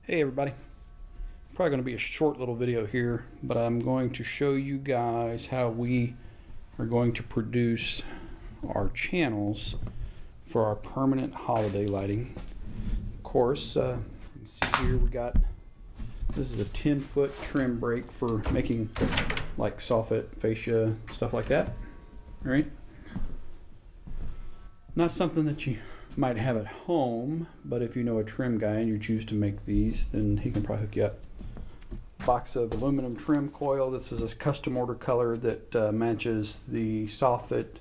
Hey everybody, probably going to be a short little video here, but I'm going to show you guys how we are going to produce our channels for our permanent holiday lighting. Of course, you can see here we got, this is a 10-foot trim brake for making like soffit, fascia, stuff like that. All right, not something that you might have at home, but if you know a trim guy and you choose to make these, then he can probably hook you up. Box of aluminum trim coil. This is a custom order color that matches the soffit,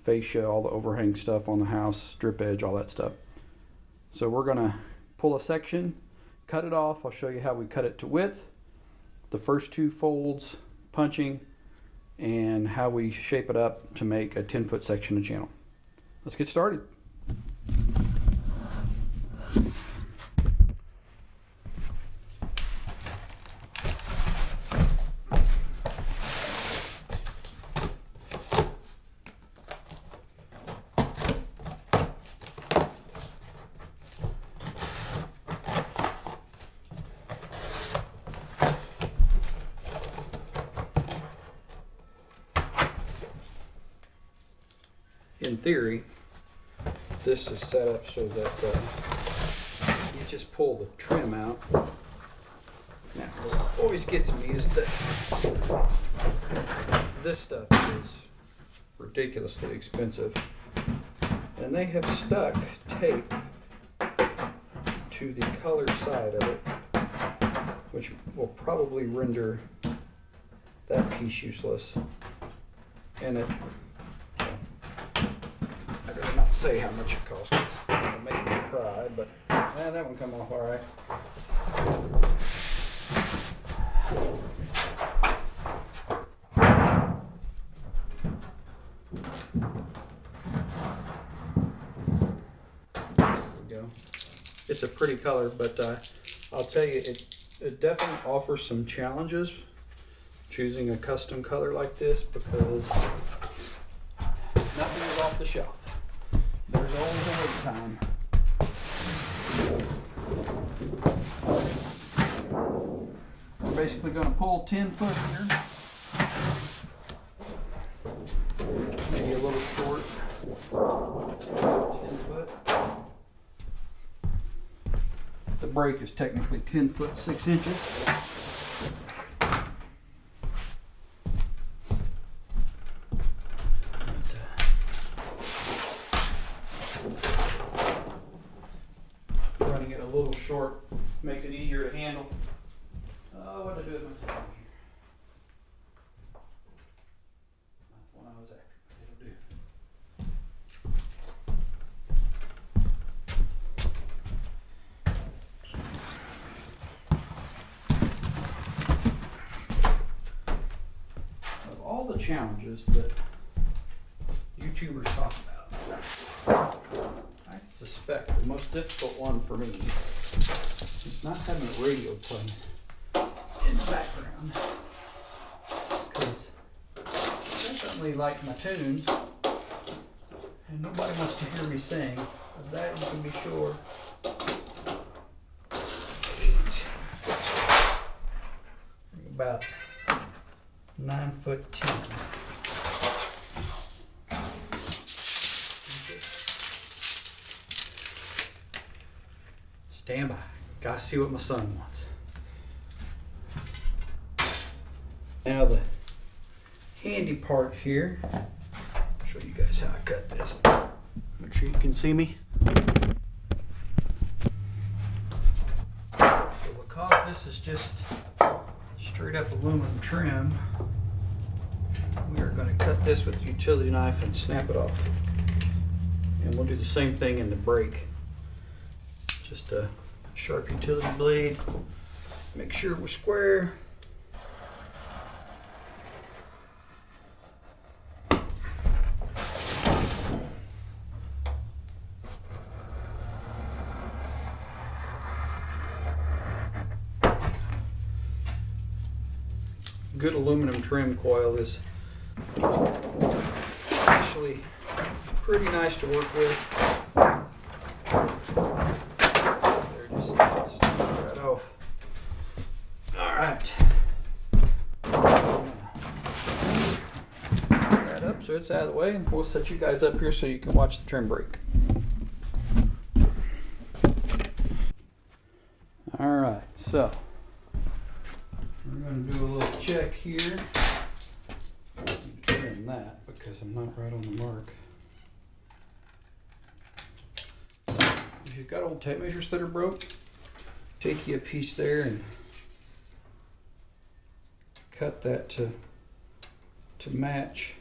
fascia, all the overhang stuff on the house, drip edge, all that stuff. So we're gonna pull a section, cut it off. I'll show you how we cut it to width, the first two folds, punching, and how we shape it up to make a 10-foot section of channel. Let's get started. In theory, this is set up so that you just pull the trim out. Now, what always gets me is that this stuff is ridiculously expensive, and they have stuck tape to the color side of it, which will probably render that piece useless. And it, I'd rather not say how much it costs, because it'll make me cry, but that one come off all right. There we go. It's a pretty color, but I'll tell you, it definitely offers some challenges choosing a custom color like this, because nothing is off the shelf. There's always a wait time. We're basically going to pull 10 foot here. Maybe a little short. 10 foot. The brake is technically 10 foot 6 inches. Running it a little short makes it easier to handle. Oh, what did I do with my television? Not the one I was after, but it'll do. Of all the challenges that YouTubers talk about, I suspect the most difficult one for me is not having a radio playing in the background, because I definitely like my tunes and nobody wants to hear me sing. Of that you can be sure. About 9'10". Stand by. Gotta see what my son wants. Now the handy part here, I'll show you guys how I cut this. Make sure you can see me. So because this is just straight up aluminum trim, we are going to cut this with a utility knife and snap it off. And we'll do the same thing in the brake. Just a sharp utility blade. Make sure we're square. Good aluminum trim coil is actually pretty nice to work with. They're just right off. so it's out of the way, and we'll set you guys up here so you can watch the trim break. All right, so we're going to do a little check here. Trim that because I'm not right on the mark. If you've got old tape measures that are broke, take you a piece there and cut that to match.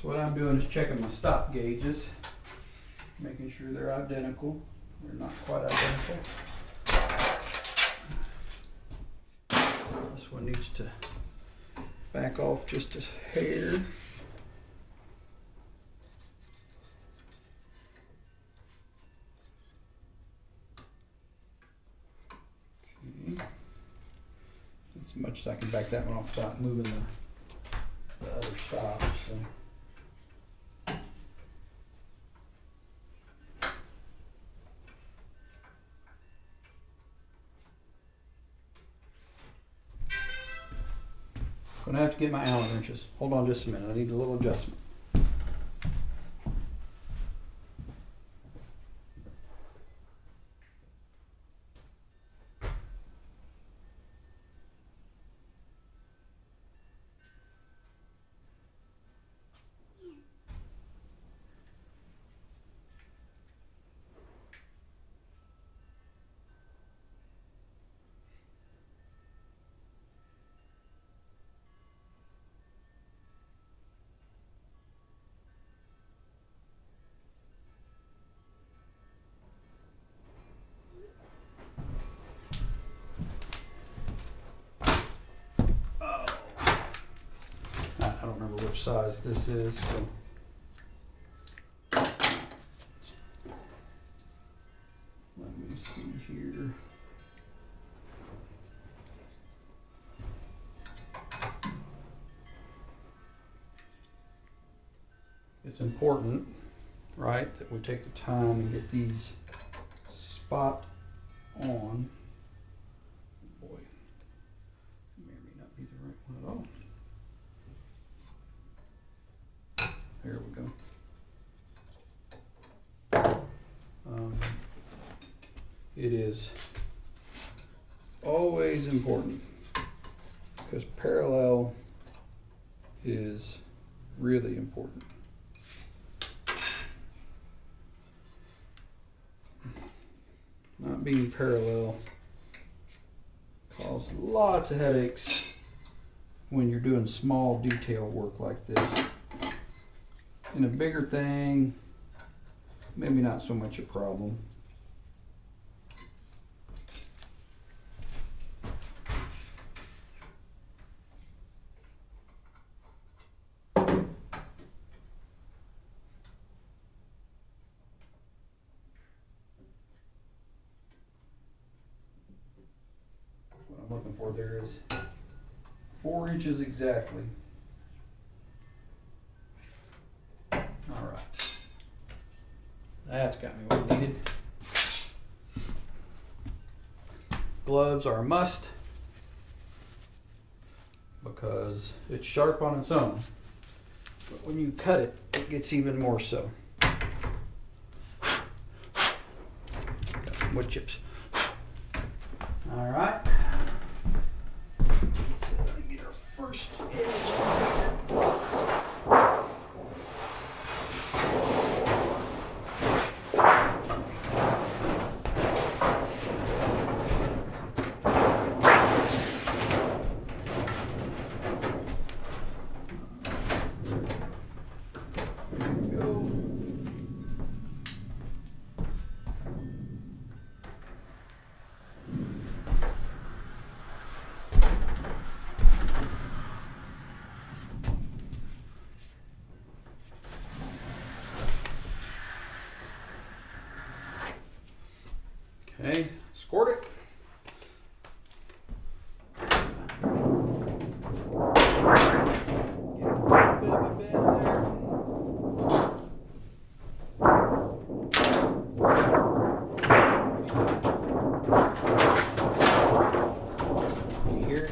So what I'm doing is checking my stop gauges, making sure they're identical. They're not quite identical. This one needs to back off just a hair. Okay. As much as I can back that one off without moving the other stops. So. Gonna have to get my Allen wrenches. Hold on just a minute. I need a little adjustment. I don't remember which size this is, so. Let me see here. It's important, right, that we take the time and get these spot on. Boy, may or may not be the right one at all. There we go. It is always important because parallel is really important. Not being parallel causes lots of headaches when you're doing small detail work like this. In a bigger thing, maybe not so much a problem. What I'm looking for there is 4 inches exactly. All right, that's got me what I needed. Gloves are a must because it's sharp on its own, but when you cut it, it gets even more so. Got some wood chips. All right, let's see if I can get our first edge. Okay, scored it. Get a little bit of a bend there. You hear it?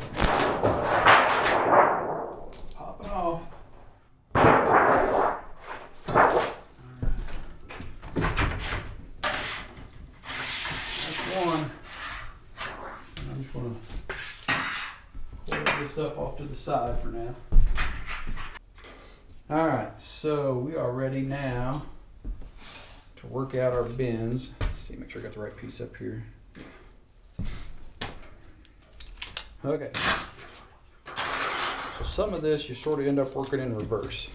one. And I'm just going to hold this up off to the side for now. All right, so we are ready now to work out our bends. Let's see, make sure I got the right piece up here. Okay. So some of this you sort of end up working in reverse.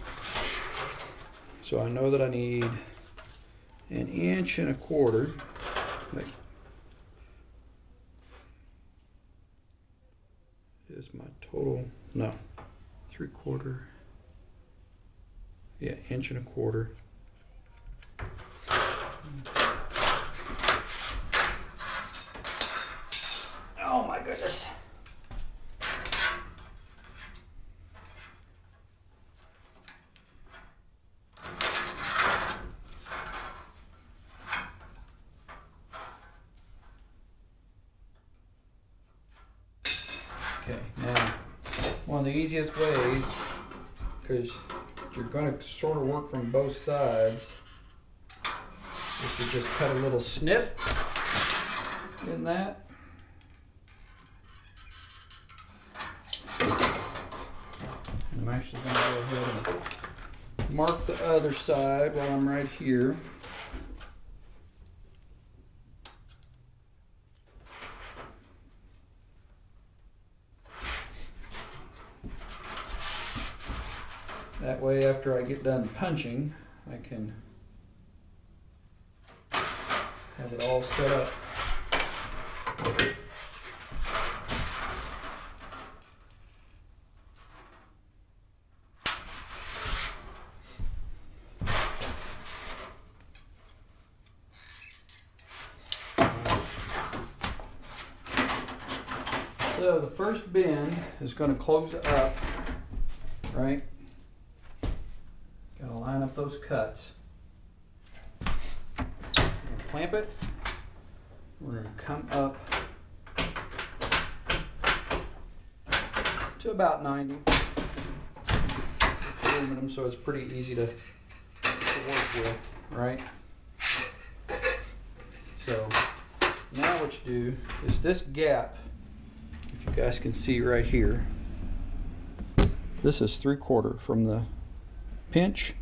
So I know that I need 1.25 inches. Like, is my total, no, 3/4. Yeah, 1.25 inches. Oh my goodness. Okay, now one of the easiest ways, because you're going to sort of work from both sides, is to just cut a little snip in that. And I'm actually going to go ahead and mark the other side while I'm right here. That way, after I get done punching, I can have it all set up. So the first bend is going to close up, right? Got to line up those cuts. I'm going to clamp it. We're going to come up to about 90. Aluminum, so it's pretty easy to work with, right? So now what you do is this gap, if you guys can see right here, this is 3/4 from the pinch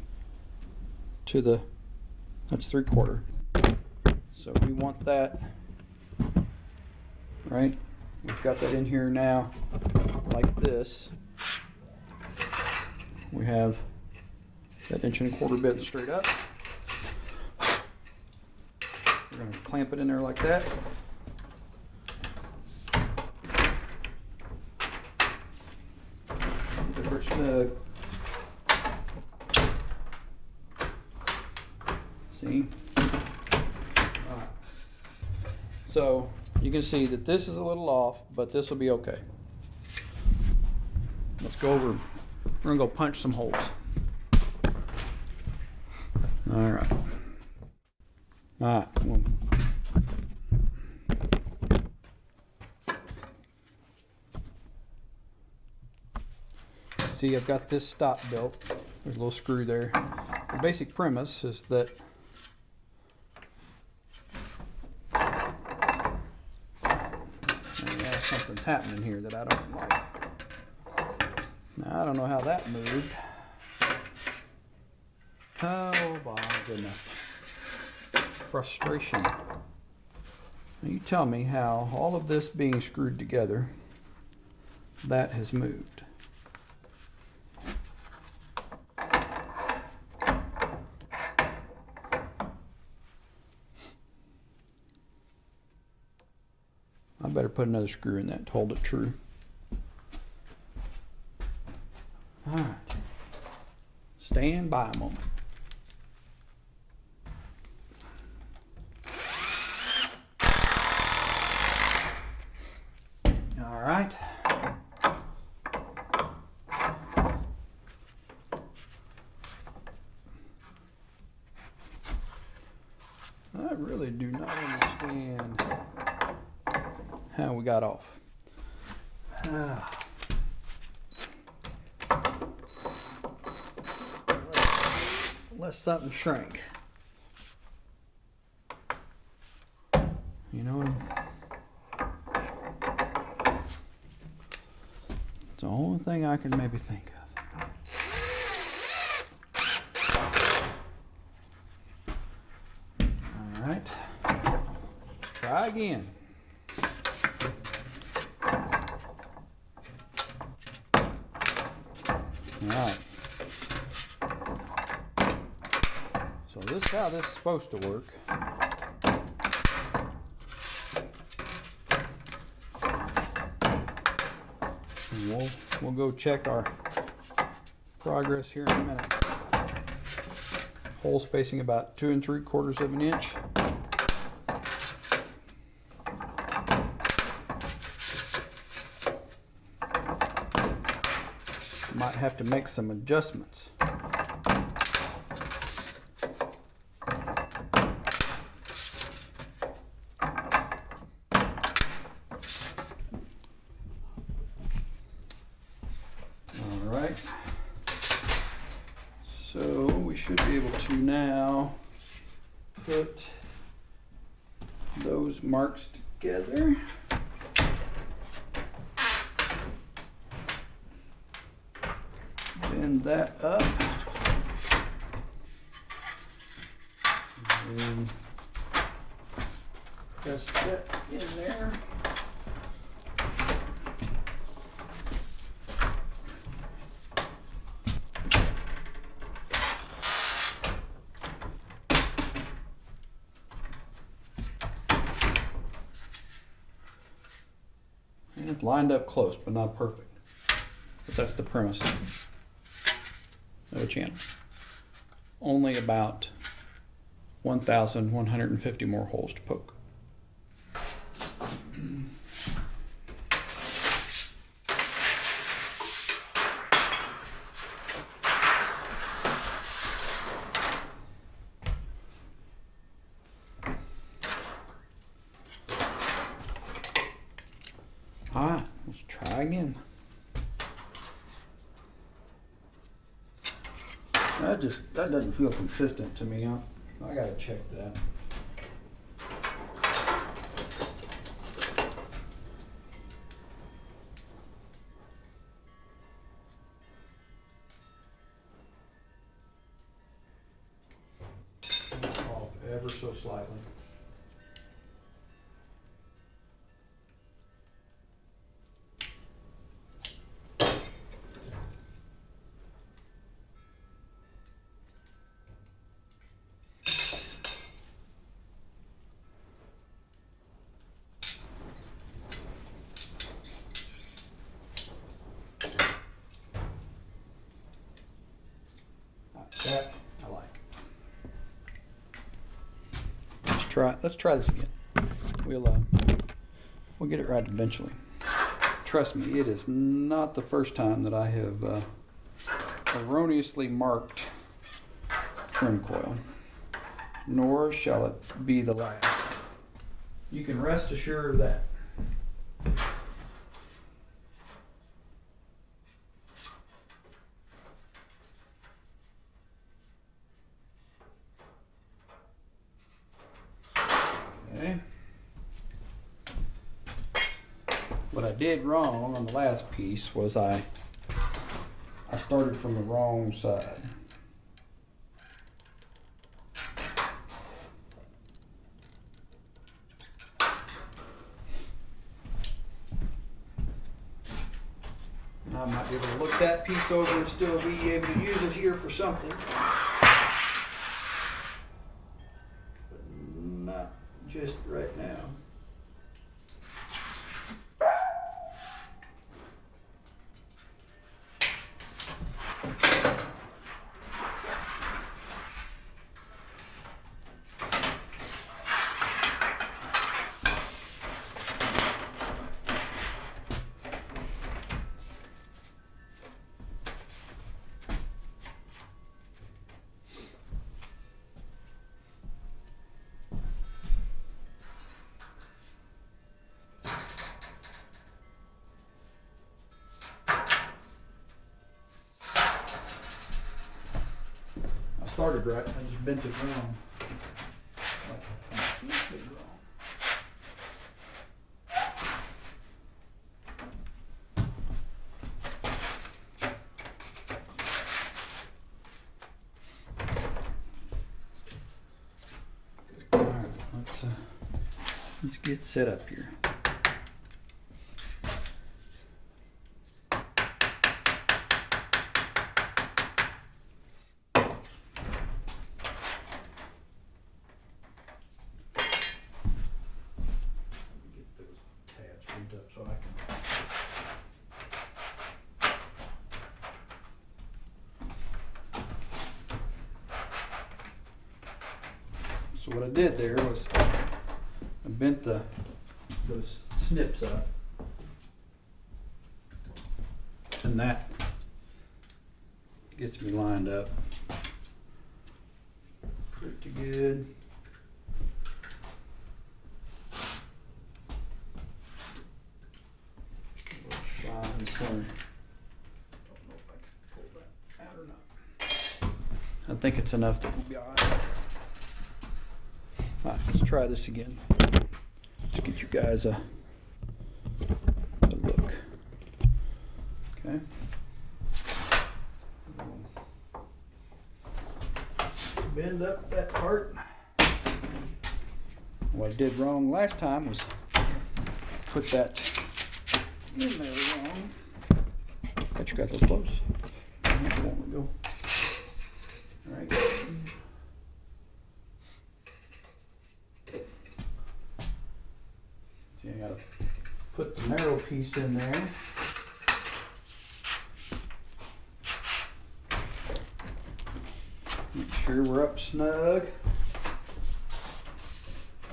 to the, that's 3/4. So we want that, right? We've got that in here now like this. We have that 1.25 inch bit straight up. We're going to clamp it in there like that. Snug. See? Alright. So you can see that this is a little off, but this will be okay. Let's go over. We're going to go punch some holes. Alright. Alright. See, I've got this stop built. There's a little screw there. The basic premise is that something's happening here that I don't like. Now, I don't know how that moved. Oh my goodness. Frustration. Now you tell me how all of this being screwed together, that has moved. I better put another screw in that to hold it true. All right. Stand by a moment. All right. I really do not understand how we got off. Let something shrink. You know what? It's the only thing I can maybe think of. All right. Try again. All right. So this is how this is supposed to work. And we'll go check our progress here in a minute. Hole spacing about 2 3/4 of an inch. Might have to make some adjustments. Alright, so we should be able to now put those marks together. Bend that up. And press that in there. And it's lined up close, but not perfect. But that's the premise of the channel. Only about 1,150 more holes to poke. All right, let's try again. That doesn't feel consistent to me. I gotta check that. Off ever so slightly. That I like. Let's try this again. We'll get it right eventually. Trust me, it is not the first time that I have erroneously marked trim coil, nor shall it be the last. You can rest assured of that. Okay. What I did wrong on the last piece was I started from the wrong side. I might be able to look that piece over and still be able to use it here for something. But not just right now. Started right, I just bent it wrong. Let's get set up here. So I can. So what I did there was I bent those snips up, and that gets me lined up pretty good. Center. Don't know if I can pull that out or not. I think it's enough that we'll be all right. All right, let's try this again. Let's get you guys a look. Okay. Bend up that part. What I did wrong last time was put that in there wrong. Bet you got those close. There we go. All right. See, I gotta put the narrow piece in there. Make sure we're up snug.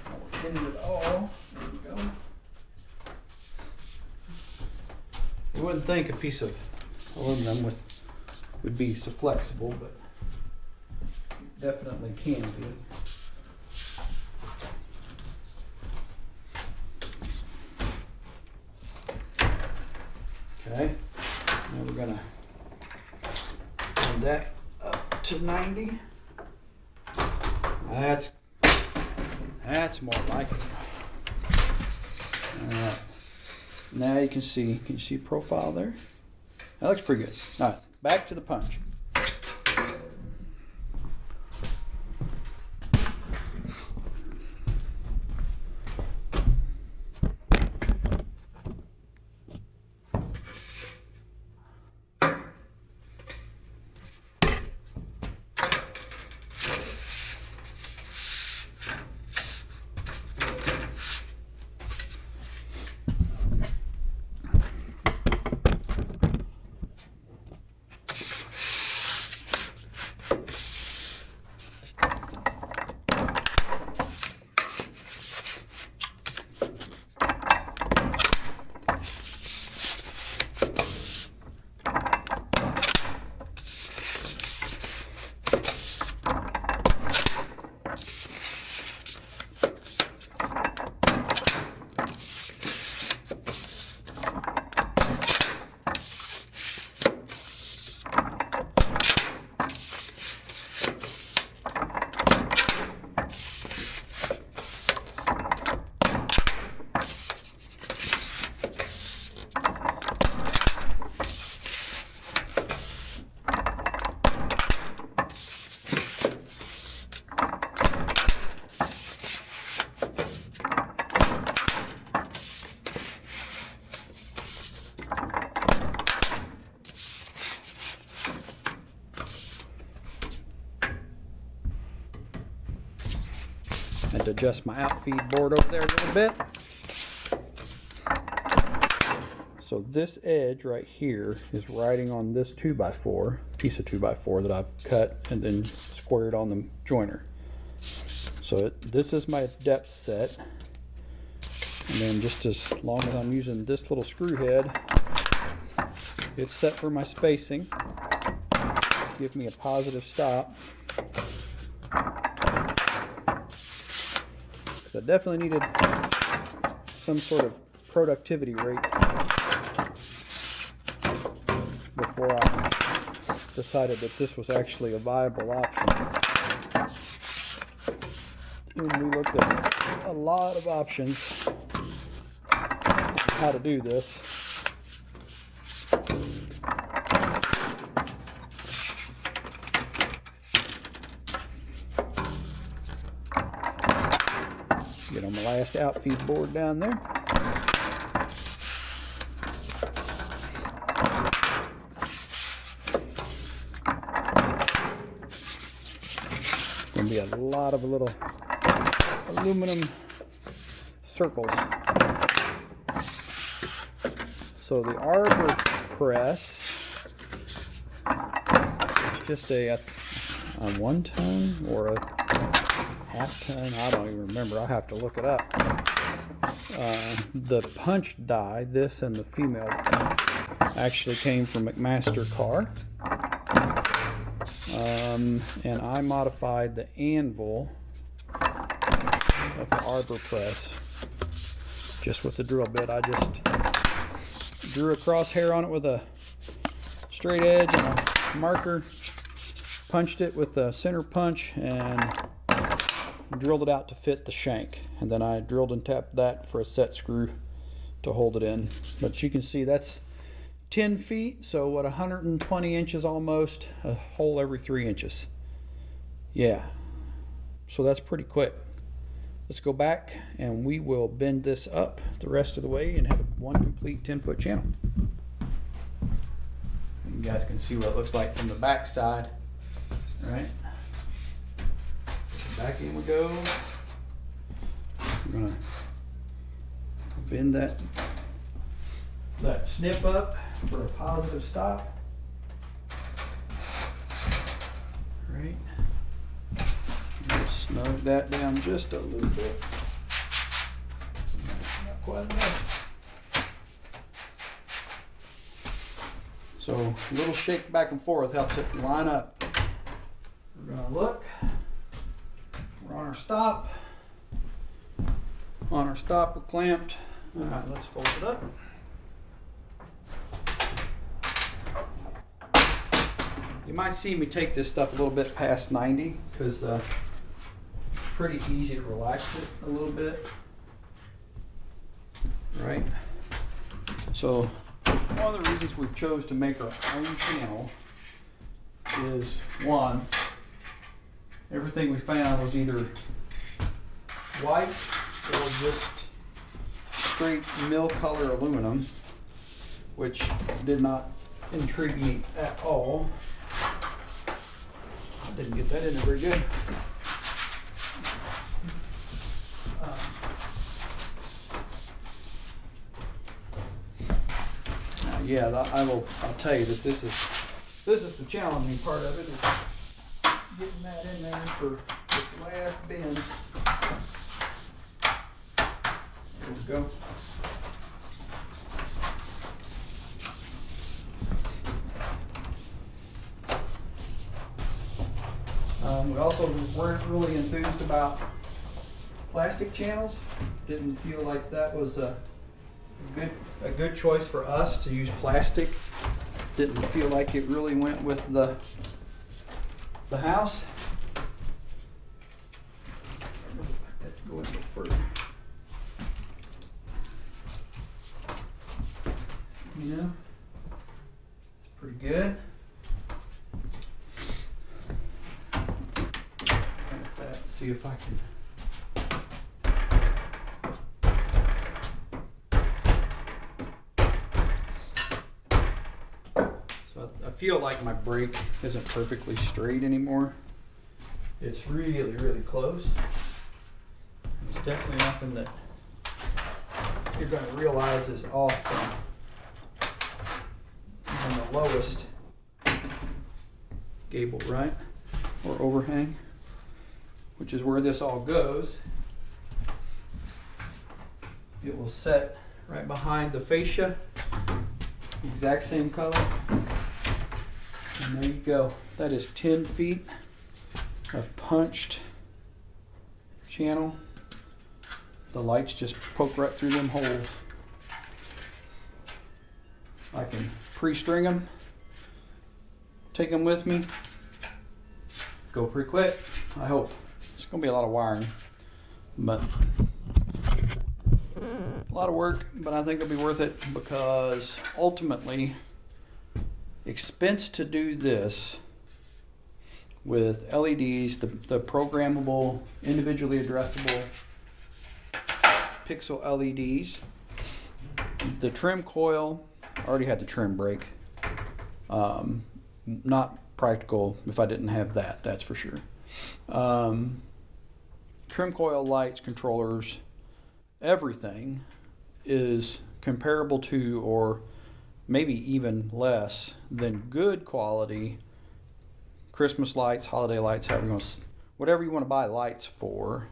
Not working at all. There we go. You wouldn't think a piece of aluminum would be so flexible, but it definitely can be. Okay, now we're gonna bring that up to 90. That's more like it. All right. Now you can see profile there? That looks pretty good. All right, back to the punch. Had to adjust my outfeed board over there a little bit. So this edge right here is riding on this 2x4, piece of 2x4 that I've cut and then squared on the joiner. So this is my depth set. And then just as long as I'm using this little screw head, it's set for my spacing. Give me a positive stop. So I definitely needed some sort of productivity rate before I decided that this was actually a viable option. And we looked at a lot of options on how to do this. on the last outfeed board down there. Gonna be a lot of little aluminum circles. So the arbor press is just a 1 ton or a half ton. I don't even remember. I'll have to look it up. The punch die, this and the female, actually came from McMaster-Carr. And I modified the anvil of the arbor press just with the drill bit. I just drew a crosshair on it with a straight edge and a marker, punched it with a center punch, and drilled it out to fit the shank. And then I drilled and tapped that for a set screw to hold it in. But you can see that's 10 feet, so what, 120 inches almost, a hole every 3 inches. Yeah, so that's pretty quick. Let's go back and we will bend this up the rest of the way and have one complete 10-foot channel. You guys can see what it looks like from the back side, right? Back in we go. We're gonna bend that snip up for a positive stop. Right. Just snug that down just a little bit. Not quite enough. So a little shake back and forth helps it line up. We're gonna look. We're on our stop. On our stop, we're clamped. All right, let's fold it up. You might see me take this stuff a little bit past 90 because it's pretty easy to relax it a little bit. Right? So one of the reasons we chose to make our own channel is, one, everything we found was either white or just straight mill color aluminum, which did not intrigue me at all. I didn't get that in there very good. Yeah, I'll tell you that this is the challenging part of it, is getting that in there for the last bend. There we go. We also weren't really enthused about plastic channels. Didn't feel like that was a good choice for us to use plastic. Didn't feel like it really went with the house. I'd really like that to go in a little further. You know, it's pretty good. See if I can. So I feel like my brake isn't perfectly straight anymore. It's really, really close. It's definitely nothing that you're going to realize is off on the lowest gable, right? Or overhang, which is where this all goes. It will set right behind the fascia, exact same color. And there you go. That is 10 feet of punched channel. The lights just poke right through them holes. I can pre-string them, take them with me, go pretty quick, I hope. It's going to be a lot of wiring, but a lot of work, but I think it'll be worth it, because ultimately, expense to do this with LEDs, the programmable, individually addressable pixel LEDs. The trim coil, I already had the trim brake. Not practical if I didn't have that, that's for sure. Trim coil, lights, controllers, everything is comparable to, or maybe even less than, good quality Christmas lights, holiday lights, whatever you want to buy lights for,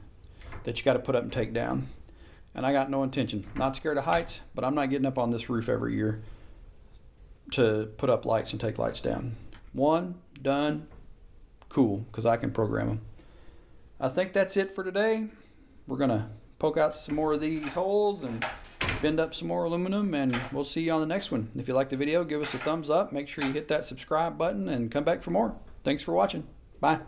that you got to put up and take down. And I got no intention, not scared of heights, but I'm not getting up on this roof every year to put up lights and take lights down. One, done, cool, because I can program them. I think that's it for today. We're going to poke out some more of these holes and bend up some more aluminum, and we'll see you on the next one. If you like the video, give us a thumbs up. Make sure you hit that subscribe button and come back for more. Thanks for watching. Bye.